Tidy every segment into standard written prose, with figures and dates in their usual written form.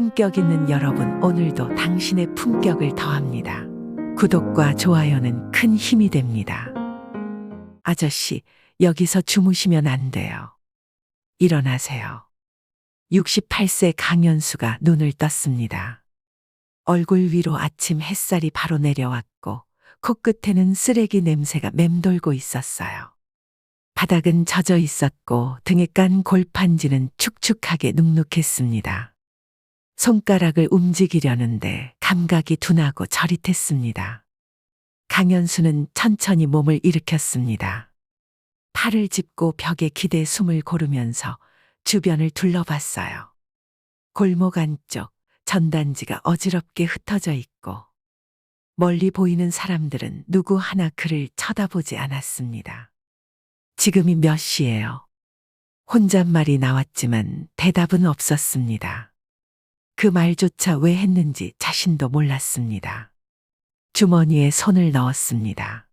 품격 있는 여러분, 오늘도 당신의 품격을 더합니다. 구독과 좋아요는 큰 힘이 됩니다. 아저씨, 여기서 주무시면 안 돼요. 일어나세요. 68세 강연수가 눈을 떴습니다. 얼굴 위로 아침 햇살이 바로 내려왔고 코끝에는 쓰레기 냄새가 맴돌고 있었어요. 바닥은 젖어 있었고 등에 깐 골판지는 축축하게 눅눅했습니다. 손가락을 움직이려는데 감각이 둔하고 저릿했습니다. 강연수는 천천히 몸을 일으켰습니다. 팔을 짚고 벽에 기대 숨을 고르면서 주변을 둘러봤어요. 골목 안쪽 전단지가 어지럽게 흩어져 있고 멀리 보이는 사람들은 누구 하나 그를 쳐다보지 않았습니다. 지금이 몇 시예요? 혼잣말이 나왔지만 대답은 없었습니다. 그 말조차 왜 했는지 자신도 몰랐습니다. 주머니에 손을 넣었습니다.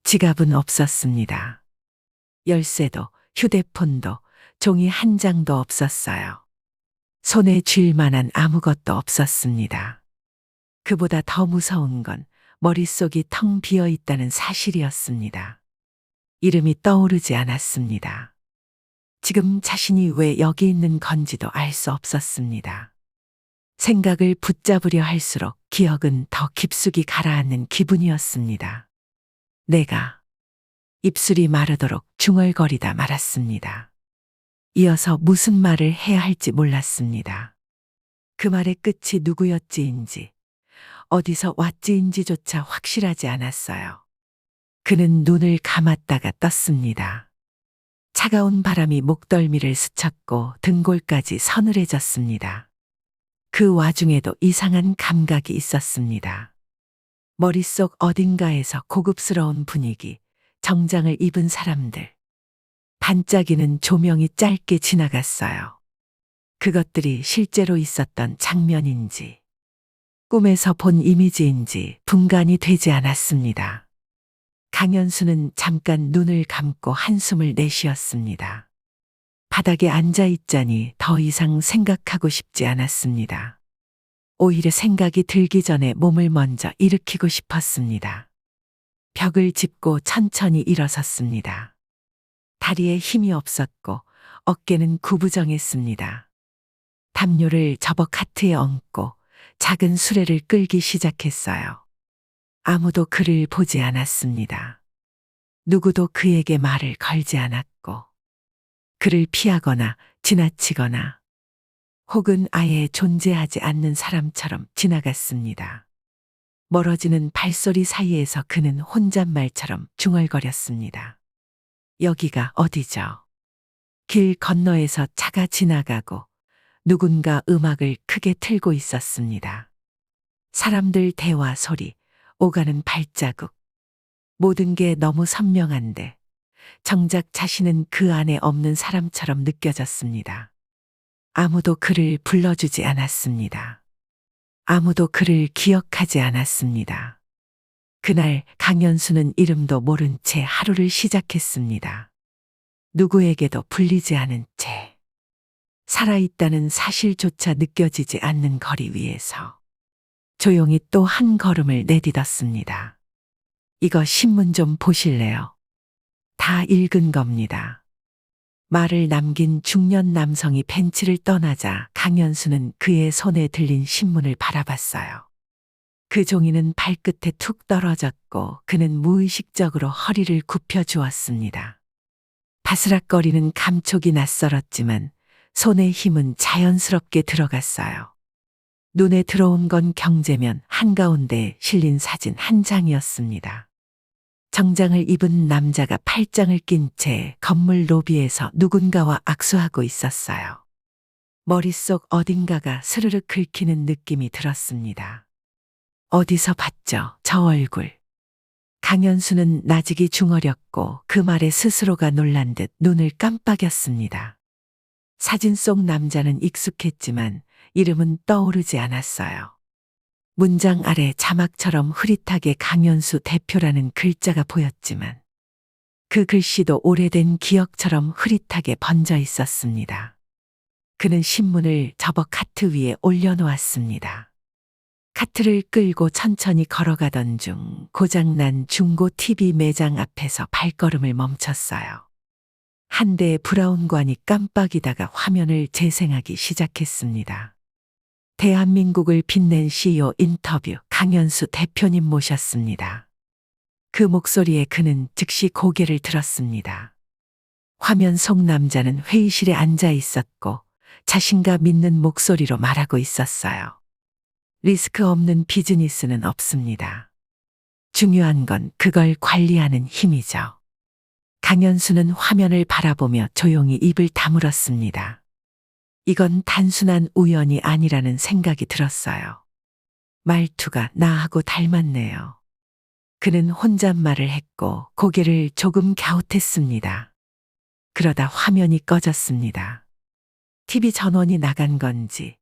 지갑은 없었습니다. 열쇠도 휴대폰도 종이 한 장도 없었어요. 손에 쥘 만한 아무것도 없었습니다. 그보다 더 무서운 건 머릿속이 텅 비어 있다는 사실이었습니다. 이름이 떠오르지 않았습니다. 지금 자신이 왜 여기 있는 건지도 알 수 없었습니다. 생각을 붙잡으려 할수록 기억은 더 깊숙이 가라앉는 기분이었습니다. 내가 입술이 마르도록 중얼거리다 말았습니다. 이어서 무슨 말을 해야 할지 몰랐습니다. 그 말의 끝이 누구였지인지 어디서 왔지인지조차 확실하지 않았어요. 그는 눈을 감았다가 떴습니다. 차가운 바람이 목덜미를 스쳤고 등골까지 서늘해졌습니다. 그 와중에도 이상한 감각이 있었습니다. 머릿속 어딘가에서 고급스러운 분위기, 정장을 입은 사람들, 반짝이는 조명이 짧게 지나갔어요. 그것들이 실제로 있었던 장면인지, 꿈에서 본 이미지인지 분간이 되지 않았습니다. 강연수는 잠깐 눈을 감고 한숨을 내쉬었습니다. 바닥에 앉아 있자니 더 이상 생각하고 싶지 않았습니다. 오히려 생각이 들기 전에 몸을 먼저 일으키고 싶었습니다. 벽을 짚고 천천히 일어섰습니다. 다리에 힘이 없었고 어깨는 구부정했습니다. 담요를 접어 카트에 얹고 작은 수레를 끌기 시작했어요. 아무도 그를 보지 않았습니다. 누구도 그에게 말을 걸지 않았고 그를 피하거나 지나치거나 혹은 아예 존재하지 않는 사람처럼 지나갔습니다. 멀어지는 발소리 사이에서 그는 혼잣말처럼 중얼거렸습니다. 여기가 어디죠? 길 건너에서 차가 지나가고 누군가 음악을 크게 틀고 있었습니다. 사람들 대화 소리, 오가는 발자국. 모든 게 너무 선명한데 정작 자신은 그 안에 없는 사람처럼 느껴졌습니다. 아무도 그를 불러주지 않았습니다. 아무도 그를 기억하지 않았습니다. 그날 강연수는 이름도 모른 채 하루를 시작했습니다. 누구에게도 불리지 않은 채. 살아있다는 사실조차 느껴지지 않는 거리 위에서 조용히 또 한 걸음을 내딛었습니다. 이거 신문 좀 보실래요? 다 읽은 겁니다. 말을 남긴 중년 남성이 벤치를 떠나자 강연수는 그의 손에 들린 신문을 바라봤어요. 그 종이는 발끝에 툭 떨어졌고 그는 무의식적으로 허리를 굽혀 주었습니다. 바스락거리는 감촉이 낯설었지만 손의 힘은 자연스럽게 들어갔어요. 눈에 들어온 건 경제면 한가운데에 실린 사진 한 장이었습니다. 정장을 입은 남자가 팔짱을 낀 채 건물 로비에서 누군가와 악수하고 있었어요. 머릿속 어딘가가 스르륵 긁히는 느낌이 들었습니다. 어디서 봤죠, 저 얼굴. 강연수는 나직이 중얼였고 그 말에 스스로가 놀란 듯 눈을 깜빡였습니다. 사진 속 남자는 익숙했지만 이름은 떠오르지 않았어요. 문장 아래 자막처럼 흐릿하게 강연수 대표라는 글자가 보였지만 그 글씨도 오래된 기억처럼 흐릿하게 번져 있었습니다. 그는 신문을 접어 카트 위에 올려놓았습니다. 카트를 끌고 천천히 걸어가던 중 고장난 중고 TV 매장 앞에서 발걸음을 멈췄어요. 한 대의 브라운관이 깜빡이다가 화면을 재생하기 시작했습니다. 대한민국을 빛낸 CEO 인터뷰 강연수 대표님 모셨습니다. 그 목소리에 그는 즉시 고개를 들었습니다. 화면 속 남자는 회의실에 앉아 있었고 자신감 있는 목소리로 말하고 있었어요. 리스크 없는 비즈니스는 없습니다. 중요한 건 그걸 관리하는 힘이죠. 강연수는 화면을 바라보며 조용히 입을 다물었습니다. 이건 단순한 우연이 아니라는 생각이 들었어요. 말투가 나하고 닮았네요. 그는 혼잣말을 했고 고개를 조금 갸웃했습니다. 그러다 화면이 꺼졌습니다. TV 전원이 나간 건지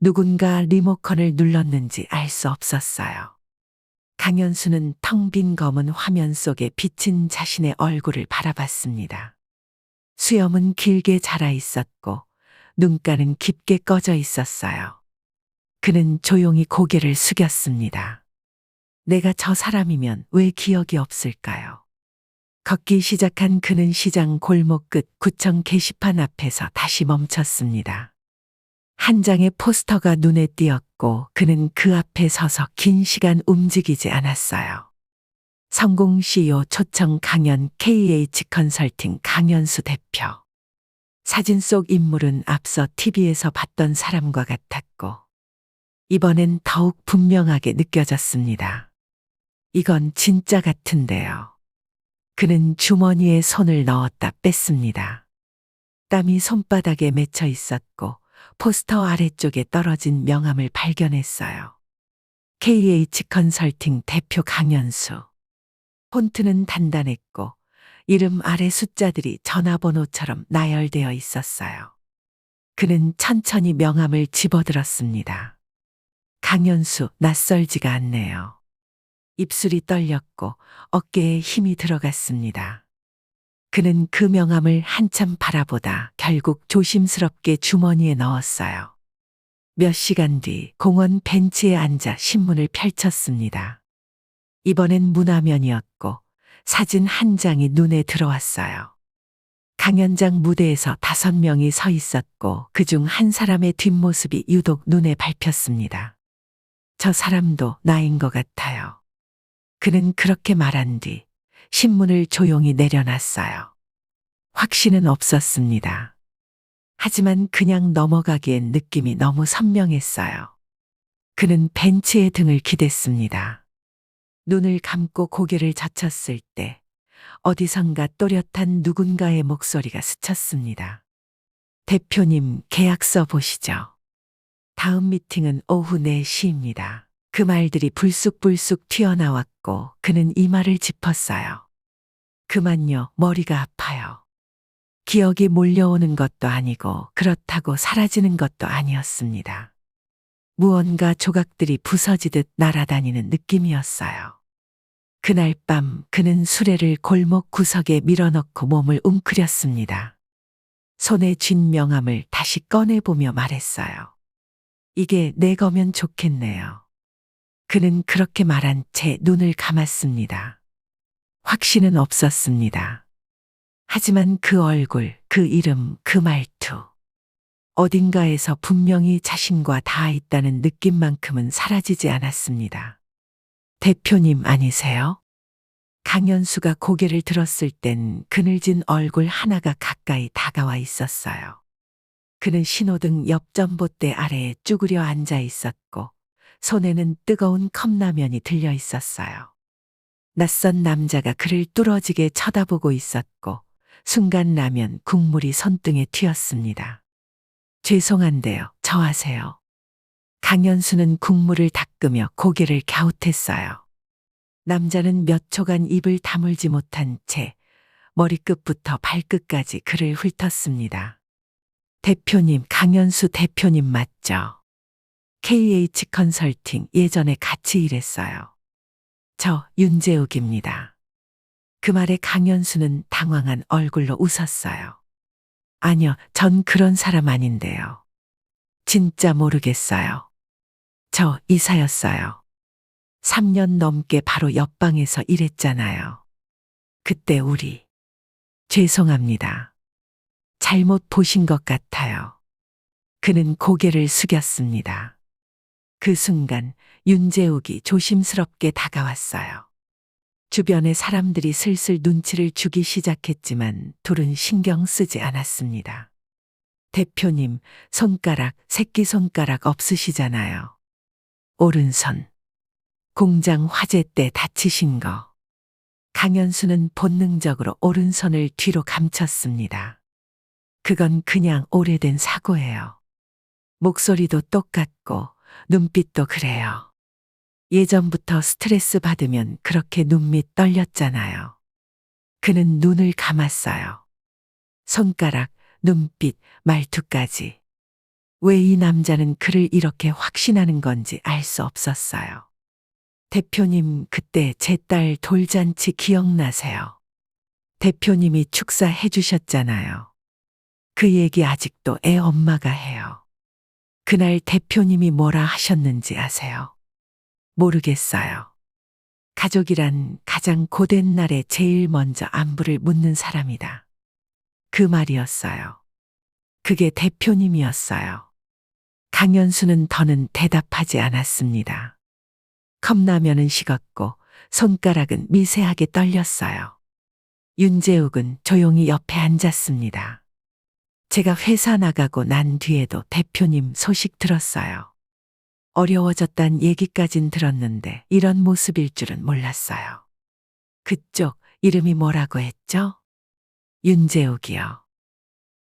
누군가 리모컨을 눌렀는지 알 수 없었어요. 강연수는 텅 빈 검은 화면 속에 비친 자신의 얼굴을 바라봤습니다. 수염은 길게 자라 있었고 눈가는 깊게 꺼져 있었어요. 그는 조용히 고개를 숙였습니다. 내가 저 사람이면 왜 기억이 없을까요? 걷기 시작한 그는 시장 골목 끝 구청 게시판 앞에서 다시 멈췄습니다. 한 장의 포스터가 눈에 띄었고 그는 그 앞에 서서 긴 시간 움직이지 않았어요. 성공 CEO 초청 강연 KH 컨설팅 강연수 대표. 사진 속 인물은 앞서 TV에서 봤던 사람과 같았고 이번엔 더욱 분명하게 느껴졌습니다. 이건 진짜 같은데요. 그는 주머니에 손을 넣었다 뺐습니다. 땀이 손바닥에 맺혀 있었고 포스터 아래쪽에 떨어진 명함을 발견했어요. KH 컨설팅 대표 강연수. 폰트는 단단했고 이름 아래 숫자들이 전화번호처럼 나열되어 있었어요. 그는 천천히 명함을 집어들었습니다. 강연수 낯설지가 않네요. 입술이 떨렸고 어깨에 힘이 들어갔습니다. 그는 그 명함을 한참 바라보다 결국 조심스럽게 주머니에 넣었어요. 몇 시간 뒤 공원 벤치에 앉아 신문을 펼쳤습니다. 이번엔 문화면이었고 사진 한 장이 눈에 들어왔어요. 강연장 무대에서 5명이 서 있었고 그중 한 사람의 뒷모습이 유독 눈에 밟혔습니다. 저 사람도 나인 것 같아요. 그는 그렇게 말한 뒤 신문을 조용히 내려놨어요. 확신은 없었습니다. 하지만 그냥 넘어가기엔 느낌이 너무 선명했어요. 그는 벤치의 등을 기댔습니다. 눈을 감고 고개를 젖혔을 때 어디선가 또렷한 누군가의 목소리가 스쳤습니다. 대표님, 계약서 보시죠. 다음 미팅은 오후 4시입니다. 그 말들이 불쑥불쑥 튀어나왔고 그는 이마를 짚었어요. 그만요, 머리가 아파요. 기억이 몰려오는 것도 아니고 그렇다고 사라지는 것도 아니었습니다. 무언가 조각들이 부서지듯 날아다니는 느낌이었어요. 그날 밤 그는 수레를 골목 구석에 밀어넣고 몸을 웅크렸습니다. 손에 쥔 명함을 다시 꺼내보며 말했어요. 이게 내 거면 좋겠네요. 그는 그렇게 말한 채 눈을 감았습니다. 확신은 없었습니다. 하지만 그 얼굴, 그 이름, 그 말투. 어딘가에서 분명히 자신과 닿아 있다는 느낌만큼은 사라지지 않았습니다. 대표님 아니세요? 강연수가 고개를 들었을 땐 그늘진 얼굴 하나가 가까이 다가와 있었어요. 그는 신호등 옆 전봇대 아래에 쭈그려 앉아 있었고 손에는 뜨거운 컵라면이 들려 있었어요. 낯선 남자가 그를 뚫어지게 쳐다보고 있었고 순간 라면 국물이 손등에 튀었습니다. 죄송한데요, 저 아세요? 강연수는 국물을 닦으며 고개를 갸웃했어요. 남자는 몇 초간 입을 다물지 못한 채 머리끝부터 발끝까지 그를 훑었습니다. 대표님, 강연수 대표님 맞죠? KH 컨설팅 예전에 같이 일했어요. 저 윤재욱입니다. 그 말에 강연수는 당황한 얼굴로 웃었어요. 아니요, 전 그런 사람 아닌데요. 진짜 모르겠어요. 저 이사였어요. 3년 넘게 바로 옆방에서 일했잖아요. 그때 우리 죄송합니다. 잘못 보신 것 같아요. 그는 고개를 숙였습니다. 그 순간 윤재욱이 조심스럽게 다가왔어요. 주변의 사람들이 슬슬 눈치를 주기 시작했지만 둘은 신경 쓰지 않았습니다. 대표님, 손가락, 새끼손가락 없으시잖아요. 오른손. 공장 화재 때 다치신 거. 강현수는 본능적으로 오른손을 뒤로 감췄습니다. 그건 그냥 오래된 사고예요. 목소리도 똑같고 눈빛도 그래요. 예전부터 스트레스 받으면 그렇게 눈밑 떨렸잖아요. 그는 눈을 감았어요. 손가락, 눈빛, 말투까지. 왜 이 남자는 그를 이렇게 확신하는 건지 알 수 없었어요. 대표님, 그때 제 딸 돌잔치 기억나세요? 대표님이 축사해 주셨잖아요. 그 얘기 아직도 애 엄마가 해요. 그날 대표님이 뭐라 하셨는지 아세요? 모르겠어요. 가족이란 가장 고된 날에 제일 먼저 안부를 묻는 사람이다. 그 말이었어요. 그게 대표님이었어요. 강연수는 더는 대답하지 않았습니다. 컵라면은 식었고 손가락은 미세하게 떨렸어요. 윤재욱은 조용히 옆에 앉았습니다. 제가 회사 나가고 난 뒤에도 대표님 소식 들었어요. 어려워졌단 얘기까진 들었는데 이런 모습일 줄은 몰랐어요. 그쪽 이름이 뭐라고 했죠? 윤재욱이요.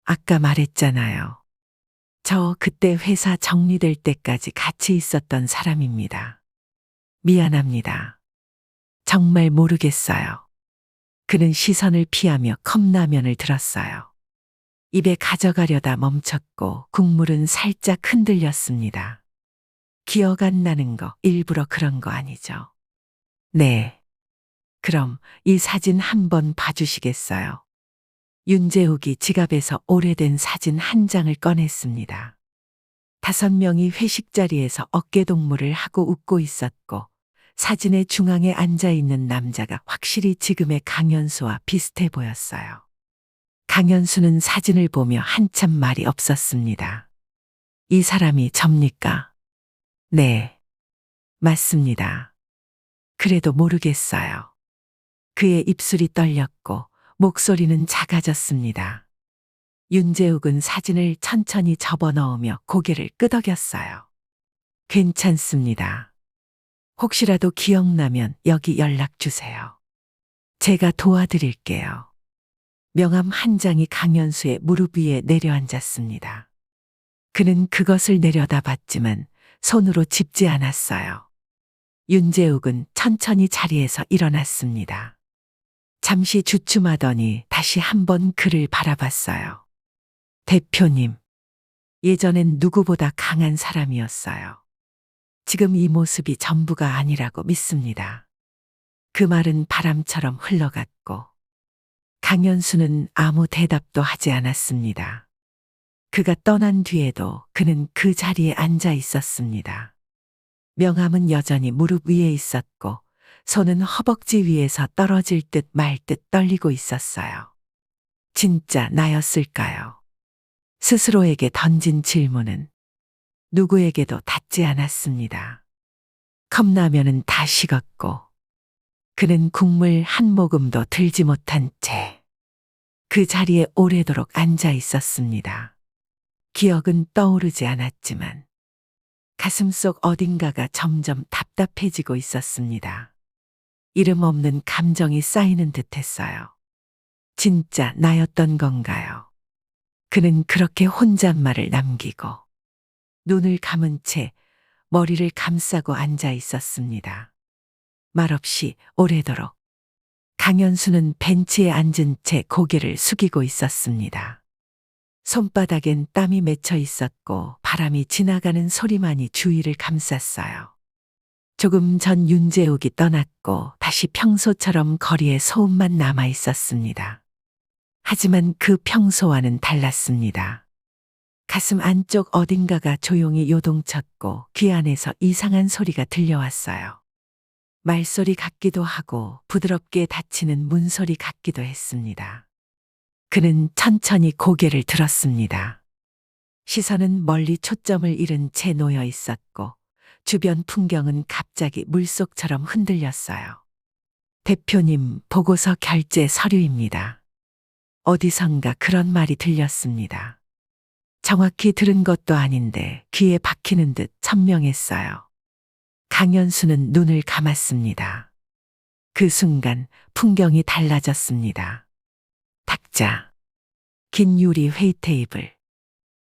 아까 말했잖아요. 저 그때 회사 정리될 때까지 같이 있었던 사람입니다. 미안합니다. 정말 모르겠어요. 그는 시선을 피하며 컵라면을 들었어요. 입에 가져가려다 멈췄고 국물은 살짝 흔들렸습니다. 기억 안 나는 거 일부러 그런 거 아니죠? 네. 그럼 이 사진 한번 봐주시겠어요? 윤재욱이 지갑에서 오래된 사진 한 장을 꺼냈습니다. 5명이 회식 자리에서 어깨동무를 하고 웃고 있었고 사진의 중앙에 앉아 있는 남자가 확실히 지금의 강현수와 비슷해 보였어요. 강현수는 사진을 보며 한참 말이 없었습니다. 이 사람이 접니까? 네. 맞습니다. 그래도 모르겠어요. 그의 입술이 떨렸고 목소리는 작아졌습니다. 윤재욱은 사진을 천천히 접어 넣으며 고개를 끄덕였어요. 괜찮습니다. 혹시라도 기억나면 여기 연락 주세요. 제가 도와드릴게요. 명함 한 장이 강현수의 무릎 위에 내려앉았습니다. 그는 그것을 내려다봤지만 손으로 짚지 않았어요. 윤재욱은 천천히 자리에서 일어났습니다. 잠시 주춤하더니 다시 한번 그를 바라봤어요. 대표님, 예전엔 누구보다 강한 사람이었어요. 지금 이 모습이 전부가 아니라고 믿습니다. 그 말은 바람처럼 흘러갔고 강현수는 아무 대답도 하지 않았습니다. 그가 떠난 뒤에도 그는 그 자리에 앉아 있었습니다. 명함은 여전히 무릎 위에 있었고 손은 허벅지 위에서 떨어질 듯 말 듯 떨리고 있었어요. 진짜 나였을까요? 스스로에게 던진 질문은 누구에게도 닿지 않았습니다. 컵라면은 다 식었고 그는 국물 한 모금도 들지 못한 채 그 자리에 오래도록 앉아 있었습니다. 기억은 떠오르지 않았지만 가슴속 어딘가가 점점 답답해지고 있었습니다. 이름 없는 감정이 쌓이는 듯했어요. 진짜 나였던 건가요? 그는 그렇게 혼잣말을 남기고 눈을 감은 채 머리를 감싸고 앉아 있었습니다. 말없이 오래도록 강현수는 벤치에 앉은 채 고개를 숙이고 있었습니다. 손바닥엔 땀이 맺혀 있었고 바람이 지나가는 소리만이 주위를 감쌌어요. 조금 전 윤재욱이 떠났고 다시 평소처럼 거리에 소음만 남아 있었습니다. 하지만 그 평소와는 달랐습니다. 가슴 안쪽 어딘가가 조용히 요동쳤고 귀 안에서 이상한 소리가 들려왔어요. 말소리 같기도 하고 부드럽게 닫히는 문소리 같기도 했습니다. 그는 천천히 고개를 들었습니다. 시선은 멀리 초점을 잃은 채 놓여 있었고 주변 풍경은 갑자기 물속처럼 흔들렸어요. 대표님, 보고서 결제 서류입니다. 어디선가 그런 말이 들렸습니다. 정확히 들은 것도 아닌데 귀에 박히는 듯 선명했어요. 강연수는 눈을 감았습니다. 그 순간 풍경이 달라졌습니다. 탁자, 긴 유리 회의 테이블,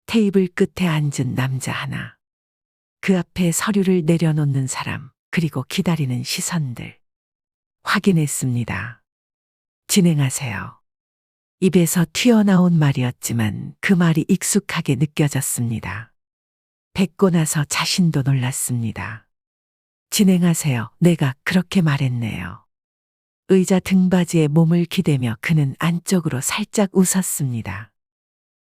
테이블 끝에 앉은 남자 하나, 그 앞에 서류를 내려놓는 사람, 그리고 기다리는 시선들. 확인했습니다. 진행하세요. 입에서 튀어나온 말이었지만 그 말이 익숙하게 느껴졌습니다. 뱉고 나서 자신도 놀랐습니다. 진행하세요. 내가 그렇게 말했네요. 의자 등받이에 몸을 기대며 그는 안쪽으로 살짝 웃었습니다.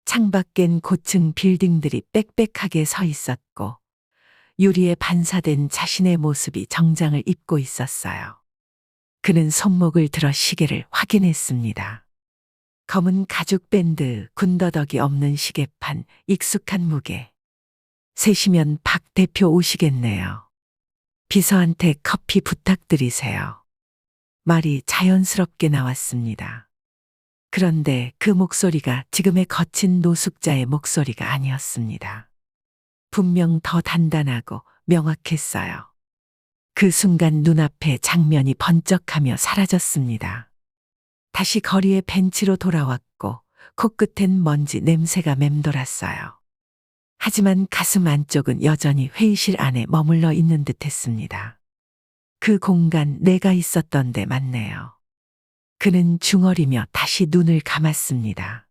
창밖엔 고층 빌딩들이 빽빽하게 서 있었고 유리에 반사된 자신의 모습이 정장을 입고 있었어요. 그는 손목을 들어 시계를 확인했습니다. 검은 가죽 밴드, 군더더기 없는 시계판, 익숙한 무게. 3시면 박 대표 오시겠네요. 비서한테 커피 부탁드리세요. 말이 자연스럽게 나왔습니다. 그런데 그 목소리가 지금의 거친 노숙자의 목소리가 아니었습니다. 분명 더 단단하고 명확했어요. 그 순간 눈앞에 장면이 번쩍하며 사라졌습니다. 다시 거리의 벤치로 돌아왔고 코끝엔 먼지 냄새가 맴돌았어요. 하지만 가슴 안쪽은 여전히 회의실 안에 머물러 있는 듯했습니다. 그 공간 내가 있었던 데 맞네요. 그는 중얼이며 다시 눈을 감았습니다.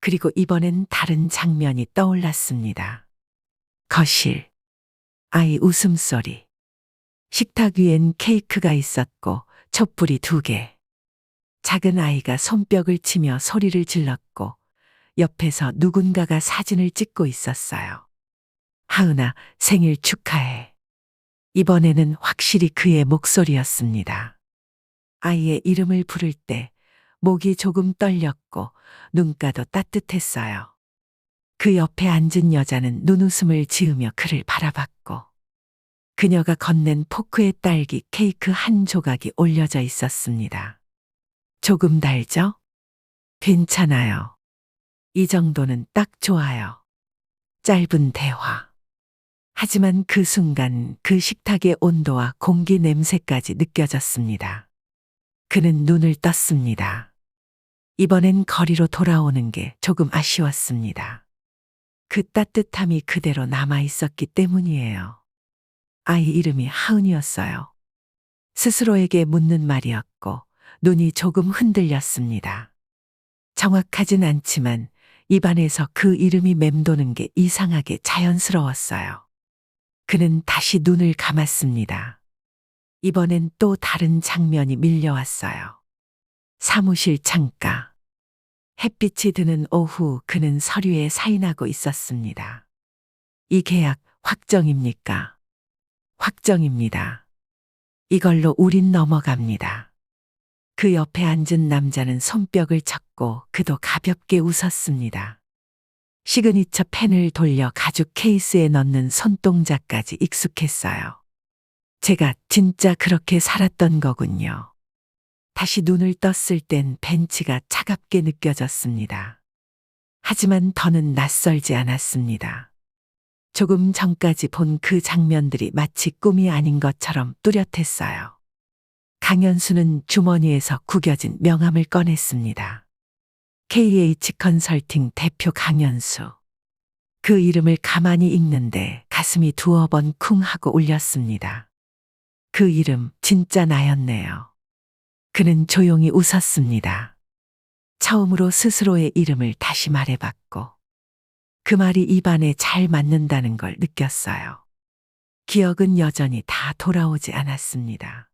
그리고 이번엔 다른 장면이 떠올랐습니다. 거실, 아이 웃음소리. 식탁 위엔 케이크가 있었고 촛불이 2개. 작은 아이가 손뼉을 치며 소리를 질렀고 옆에서 누군가가 사진을 찍고 있었어요. 하은아, 생일 축하해. 이번에는 확실히 그의 목소리였습니다. 아이의 이름을 부를 때 목이 조금 떨렸고 눈가도 따뜻했어요. 그 옆에 앉은 여자는 눈웃음을 지으며 그를 바라봤고 그녀가 건넨 포크에 딸기 케이크 한 조각이 올려져 있었습니다. 조금 달죠? 괜찮아요. 이 정도는 딱 좋아요. 짧은 대화. 하지만 그 순간 그 식탁의 온도와 공기 냄새까지 느껴졌습니다. 그는 눈을 떴습니다. 이번엔 거리로 돌아오는 게 조금 아쉬웠습니다. 그 따뜻함이 그대로 남아 있었기 때문이에요. 아이 이름이 하은이었어요. 스스로에게 묻는 말이었고 눈이 조금 흔들렸습니다. 정확하진 않지만 입안에서 그 이름이 맴도는 게 이상하게 자연스러웠어요. 그는 다시 눈을 감았습니다. 이번엔 또 다른 장면이 밀려왔어요. 사무실 창가. 햇빛이 드는 오후 그는 서류에 사인하고 있었습니다. 이 계약 확정입니까? 확정입니다. 이걸로 우린 넘어갑니다. 그 옆에 앉은 남자는 손뼉을 쳤고 그도 가볍게 웃었습니다. 시그니처 펜을 돌려 가죽 케이스에 넣는 손동작까지 익숙했어요. 제가 진짜 그렇게 살았던 거군요. 다시 눈을 떴을 땐 벤치가 차갑게 느껴졌습니다. 하지만 더는 낯설지 않았습니다. 조금 전까지 본 그 장면들이 마치 꿈이 아닌 것처럼 뚜렷했어요. 강연수는 주머니에서 구겨진 명함을 꺼냈습니다. KH 컨설팅 대표 강연수. 그 이름을 가만히 읽는데 가슴이 두어 번 쿵 하고 울렸습니다. 그 이름 진짜 나였네요. 그는 조용히 웃었습니다. 처음으로 스스로의 이름을 다시 말해봤고 그 말이 입안에 잘 맞는다는 걸 느꼈어요. 기억은 여전히 다 돌아오지 않았습니다.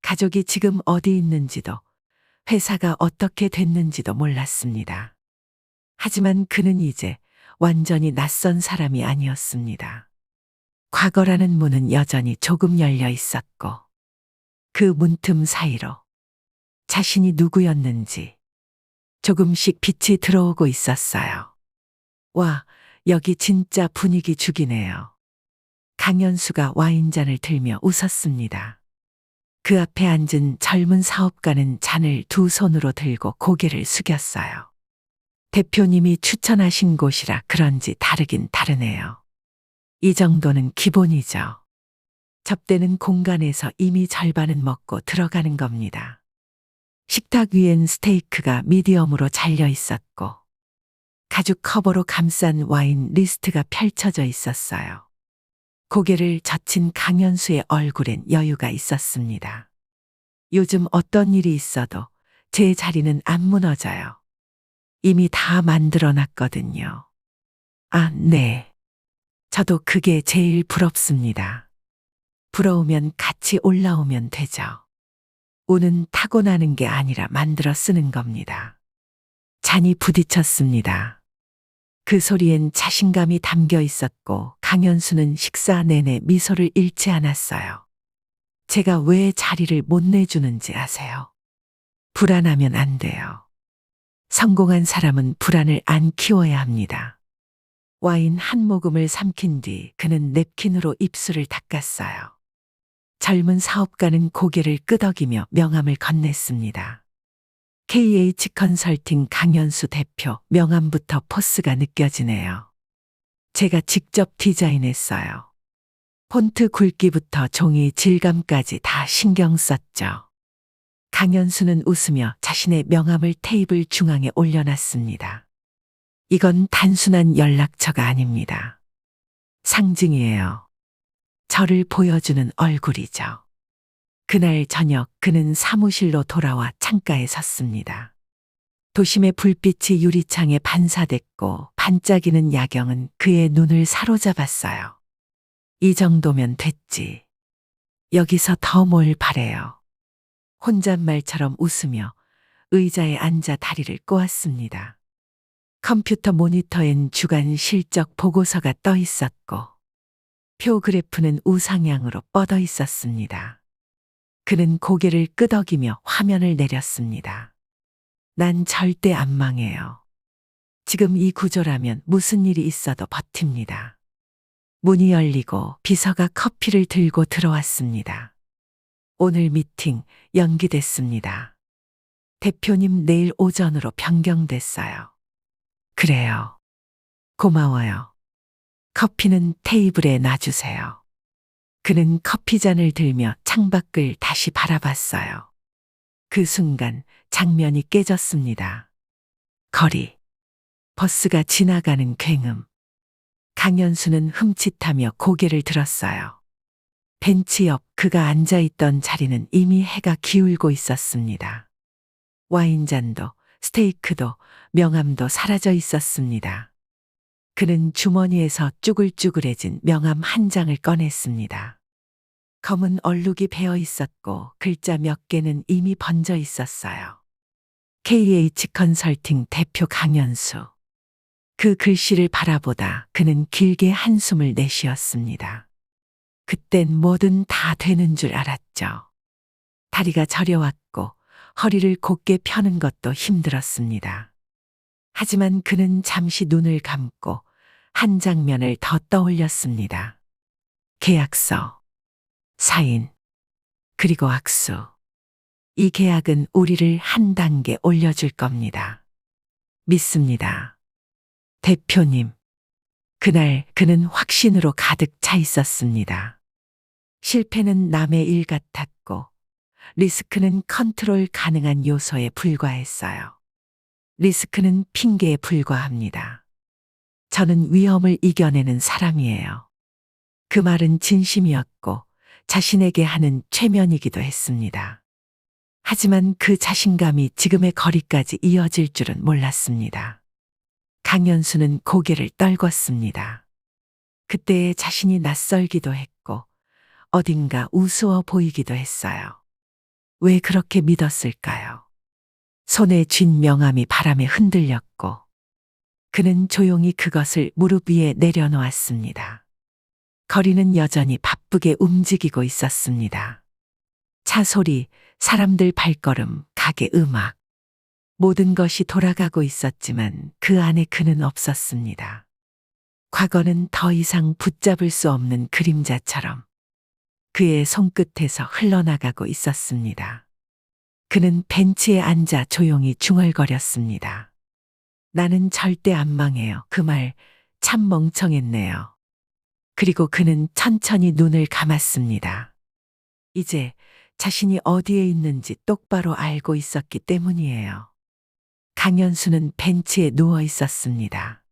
가족이 지금 어디 있는지도 회사가 어떻게 됐는지도 몰랐습니다. 하지만 그는 이제 완전히 낯선 사람이 아니었습니다. 과거라는 문은 여전히 조금 열려 있었고 그 문틈 사이로 자신이 누구였는지 조금씩 빛이 들어오고 있었어요. 와, 여기 진짜 분위기 죽이네요. 강연수가 와인잔을 들며 웃었습니다. 그 앞에 앉은 젊은 사업가는 잔을 두 손으로 들고 고개를 숙였어요. 대표님이 추천하신 곳이라 그런지 다르긴 다르네요. 이 정도는 기본이죠. 접대는 공간에서 이미 절반은 먹고 들어가는 겁니다. 식탁 위엔 스테이크가 미디엄으로 잘려 있었고 가죽 커버로 감싼 와인 리스트가 펼쳐져 있었어요. 고개를 젖힌 강현수의 얼굴엔 여유가 있었습니다. 요즘 어떤 일이 있어도 제 자리는 안 무너져요. 이미 다 만들어 놨거든요. 아, 네. 저도 그게 제일 부럽습니다. 부러우면 같이 올라오면 되죠. 운은 타고나는 게 아니라 만들어 쓰는 겁니다. 잔이 부딪혔습니다. 그 소리엔 자신감이 담겨 있었고 강현수는 식사 내내 미소를 잃지 않았어요. 제가 왜 자리를 못 내주는지 아세요? 불안하면 안 돼요. 성공한 사람은 불안을 안 키워야 합니다. 와인 한 모금을 삼킨 뒤 그는 냅킨으로 입술을 닦았어요. 젊은 사업가는 고개를 끄덕이며 명함을 건넸습니다. KH 컨설팅 강현수 대표 명함부터 포스가 느껴지네요. 제가 직접 디자인했어요. 폰트 굵기부터 종이 질감까지 다 신경 썼죠. 강현수는 웃으며 자신의 명함을 테이블 중앙에 올려놨습니다. 이건 단순한 연락처가 아닙니다. 상징이에요. 저를 보여주는 얼굴이죠. 그날 저녁 그는 사무실로 돌아와 창가에 섰습니다. 도심의 불빛이 유리창에 반사됐고 반짝이는 야경은 그의 눈을 사로잡았어요. 이 정도면 됐지. 여기서 더 뭘 바래요. 혼잣말처럼 웃으며 의자에 앉아 다리를 꼬았습니다. 컴퓨터 모니터엔 주간 실적 보고서가 떠 있었고 표 그래프는 우상향으로 뻗어 있었습니다. 그는 고개를 끄덕이며 화면을 내렸습니다. 난 절대 안 망해요. 지금 이 구조라면 무슨 일이 있어도 버팁니다. 문이 열리고 비서가 커피를 들고 들어왔습니다. 오늘 미팅 연기됐습니다. 대표님 내일 오전으로 변경됐어요. 그래요. 고마워요. 커피는 테이블에 놔주세요. 그는 커피잔을 들며 창밖을 다시 바라봤어요. 그 순간 장면이 깨졌습니다. 거리. 버스가 지나가는 굉음. 강현수는 흠칫하며 고개를 들었어요. 벤치 옆 그가 앉아있던 자리는 이미 해가 기울고 있었습니다. 와인잔도 스테이크도 명함도 사라져 있었습니다. 그는 주머니에서 쭈글쭈글해진 명함 한 장을 꺼냈습니다. 검은 얼룩이 배어 있었고 글자 몇 개는 이미 번져 있었어요. KH 컨설팅 대표 강현수. 그 글씨를 바라보다 그는 길게 한숨을 내쉬었습니다. 그땐 뭐든 다 되는 줄 알았죠. 다리가 저려왔고 허리를 곧게 펴는 것도 힘들었습니다. 하지만 그는 잠시 눈을 감고 한 장면을 더 떠올렸습니다. 계약서, 사인, 그리고 악수. 이 계약은 우리를 한 단계 올려줄 겁니다. 믿습니다. 대표님. 그날 그는 확신으로 가득 차 있었습니다. 실패는 남의 일 같았고 리스크는 컨트롤 가능한 요소에 불과했어요. 리스크는 핑계에 불과합니다. 저는 위험을 이겨내는 사람이에요. 그 말은 진심이었고 자신에게 하는 최면이기도 했습니다. 하지만 그 자신감이 지금의 거리까지 이어질 줄은 몰랐습니다. 강현수는 고개를 떨궜습니다. 그때의 자신이 낯설기도 했고 어딘가 우스워 보이기도 했어요. 왜 그렇게 믿었을까요? 손에 쥔 명함이 바람에 흔들렸고 그는 조용히 그것을 무릎 위에 내려놓았습니다. 거리는 여전히 바쁘게 움직이고 있었습니다. 차 소리, 사람들 발걸음, 가게 음악. 모든 것이 돌아가고 있었지만 그 안에 그는 없었습니다. 과거는 더 이상 붙잡을 수 없는 그림자처럼 그의 손끝에서 흘러나가고 있었습니다. 그는 벤치에 앉아 조용히 중얼거렸습니다. 나는 절대 안 망해요. 그 말 참 멍청했네요. 그리고 그는 천천히 눈을 감았습니다. 이제 자신이 어디에 있는지 똑바로 알고 있었기 때문이에요. 강연수는 벤치에 누워 있었습니다.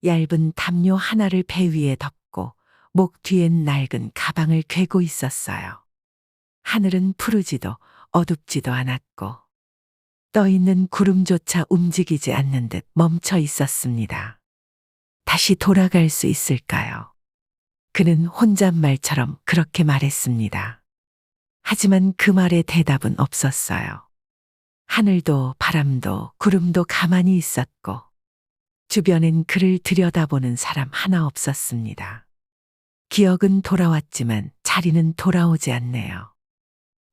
얇은 담요 하나를 배 위에 덮고 목 뒤엔 낡은 가방을 괴고 있었어요. 하늘은 푸르지도 어둡지도 않았고 떠 있는 구름조차 움직이지 않는 듯 멈춰 있었습니다. 다시 돌아갈 수 있을까요? 그는 혼잣말처럼 그렇게 말했습니다. 하지만 그 말에 대답은 없었어요. 하늘도 바람도 구름도 가만히 있었고 주변엔 그를 들여다보는 사람 하나 없었습니다. 기억은 돌아왔지만 자리는 돌아오지 않네요.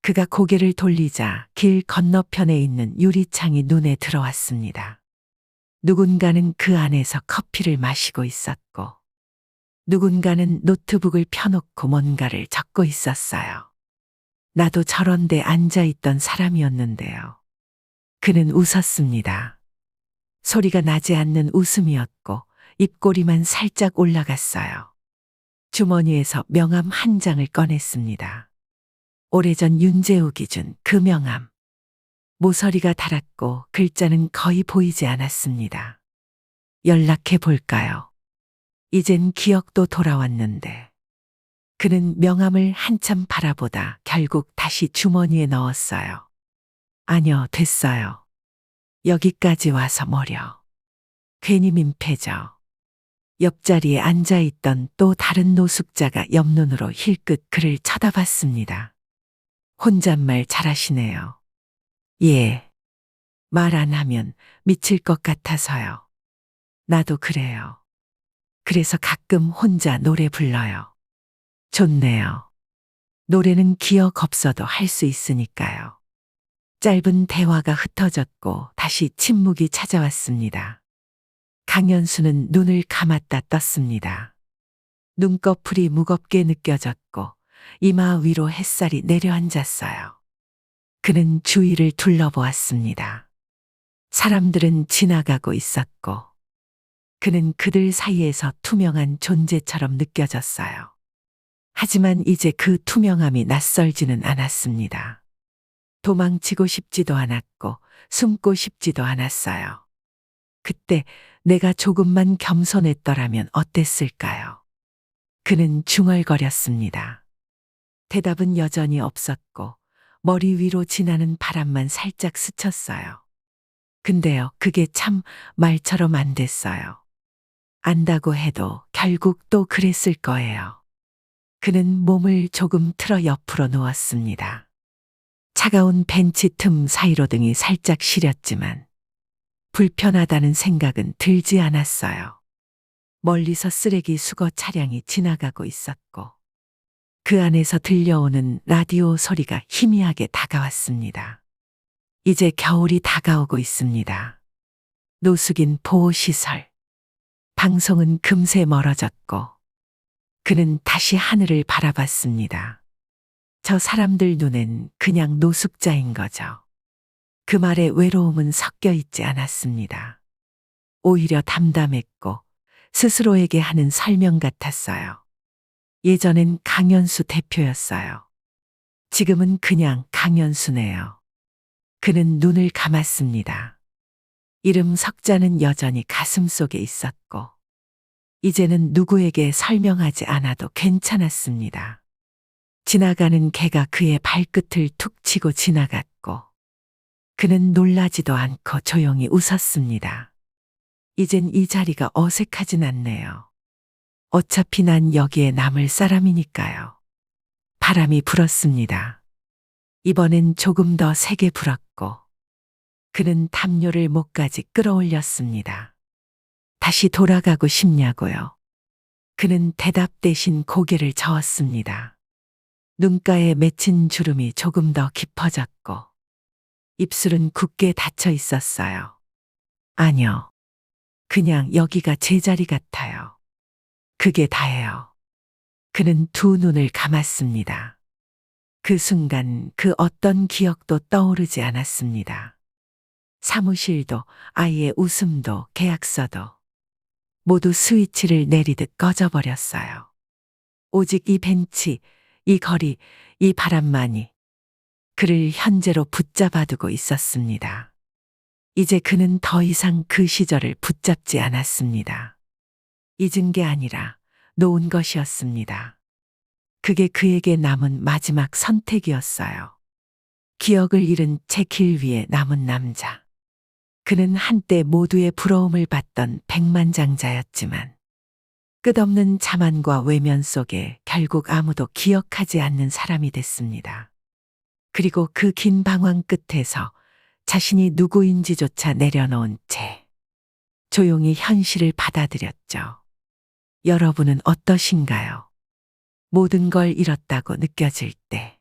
그가 고개를 돌리자 길 건너편에 있는 유리창이 눈에 들어왔습니다. 누군가는 그 안에서 커피를 마시고 있었고 누군가는 노트북을 펴놓고 뭔가를 적고 있었어요. 나도 저런 데 앉아있던 사람이었는데요. 그는 웃었습니다. 소리가 나지 않는 웃음이었고 입꼬리만 살짝 올라갔어요. 주머니에서 명함 한 장을 꺼냈습니다. 오래전 윤재욱이 준 그 명함. 모서리가 닳았고 글자는 거의 보이지 않았습니다. 연락해 볼까요? 이젠 기억도 돌아왔는데. 그는 명함을 한참 바라보다 결국 다시 주머니에 넣었어요. 아니요, 됐어요. 여기까지 와서 뭐려. 괜히 민폐죠. 옆자리에 앉아있던 또 다른 노숙자가 옆눈으로 힐끗 그를 쳐다봤습니다. 혼잣말 잘하시네요. 예. 말 안 하면 미칠 것 같아서요. 나도 그래요. 그래서 가끔 혼자 노래 불러요. 좋네요. 노래는 기억 없어도 할 수 있으니까요. 짧은 대화가 흩어졌고 다시 침묵이 찾아왔습니다. 강연수는 눈을 감았다 떴습니다. 눈꺼풀이 무겁게 느껴졌고 이마 위로 햇살이 내려앉았어요. 그는 주위를 둘러보았습니다. 사람들은 지나가고 있었고 그는 그들 사이에서 투명한 존재처럼 느껴졌어요. 하지만 이제 그 투명함이 낯설지는 않았습니다. 도망치고 싶지도 않았고 숨고 싶지도 않았어요. 그때 내가 조금만 겸손했더라면 어땠을까요? 그는 중얼거렸습니다. 대답은 여전히 없었고 머리 위로 지나는 바람만 살짝 스쳤어요. 근데요, 그게 참 말처럼 안 됐어요. 안다고 해도 결국 또 그랬을 거예요. 그는 몸을 조금 틀어 옆으로 누웠습니다. 차가운 벤치 틈 사이로 등이 살짝 시렸지만 불편하다는 생각은 들지 않았어요. 멀리서 쓰레기 수거 차량이 지나가고 있었고 그 안에서 들려오는 라디오 소리가 희미하게 다가왔습니다. 이제 겨울이 다가오고 있습니다. 노숙인 보호시설. 방송은 금세 멀어졌고 그는 다시 하늘을 바라봤습니다. 저 사람들 눈엔 그냥 노숙자인 거죠. 그 말에 외로움은 섞여 있지 않았습니다. 오히려 담담했고 스스로에게 하는 설명 같았어요. 예전엔 강연수 대표였어요. 지금은 그냥 강연수네요. 그는 눈을 감았습니다. 이름 석자는 여전히 가슴속에 있었고 이제는 누구에게 설명하지 않아도 괜찮았습니다. 지나가는 개가 그의 발끝을 툭 치고 지나갔고 그는 놀라지도 않고 조용히 웃었습니다. 이젠 이 자리가 어색하진 않네요. 어차피 난 여기에 남을 사람이니까요. 바람이 불었습니다. 이번엔 조금 더 세게 불었고 그는 담요를 목까지 끌어올렸습니다. 다시 돌아가고 싶냐고요. 그는 대답 대신 고개를 저었습니다. 눈가에 맺힌 주름이 조금 더 깊어졌고 입술은 굳게 닫혀 있었어요. 아니요. 그냥 여기가 제 자리 같아요. 그게 다예요. 그는 두 눈을 감았습니다. 그 순간 그 어떤 기억도 떠오르지 않았습니다. 사무실도, 아이의 웃음도, 계약서도 모두 스위치를 내리듯 꺼져버렸어요. 오직 이 벤치, 이 거리, 이 바람만이 그를 현재로 붙잡아두고 있었습니다. 이제 그는 더 이상 그 시절을 붙잡지 않았습니다. 잊은 게 아니라 놓은 것이었습니다. 그게 그에게 남은 마지막 선택이었어요. 기억을 잃은 제 길 위에 남은 남자. 그는 한때 모두의 부러움을 받던 백만장자였지만 끝없는 자만과 외면 속에 결국 아무도 기억하지 않는 사람이 됐습니다. 그리고 그 긴 방황 끝에서 자신이 누구인지조차 내려놓은 채 조용히 현실을 받아들였죠. 여러분은 어떠신가요? 모든 걸 잃었다고 느껴질 때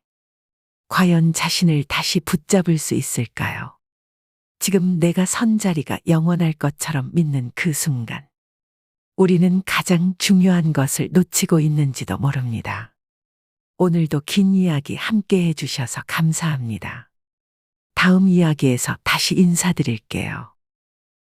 과연 자신을 다시 붙잡을 수 있을까요? 지금 내가 선 자리가 영원할 것처럼 믿는 그 순간 우리는 가장 중요한 것을 놓치고 있는지도 모릅니다. 오늘도 긴 이야기 함께 해주셔서 감사합니다. 다음 이야기에서 다시 인사드릴게요.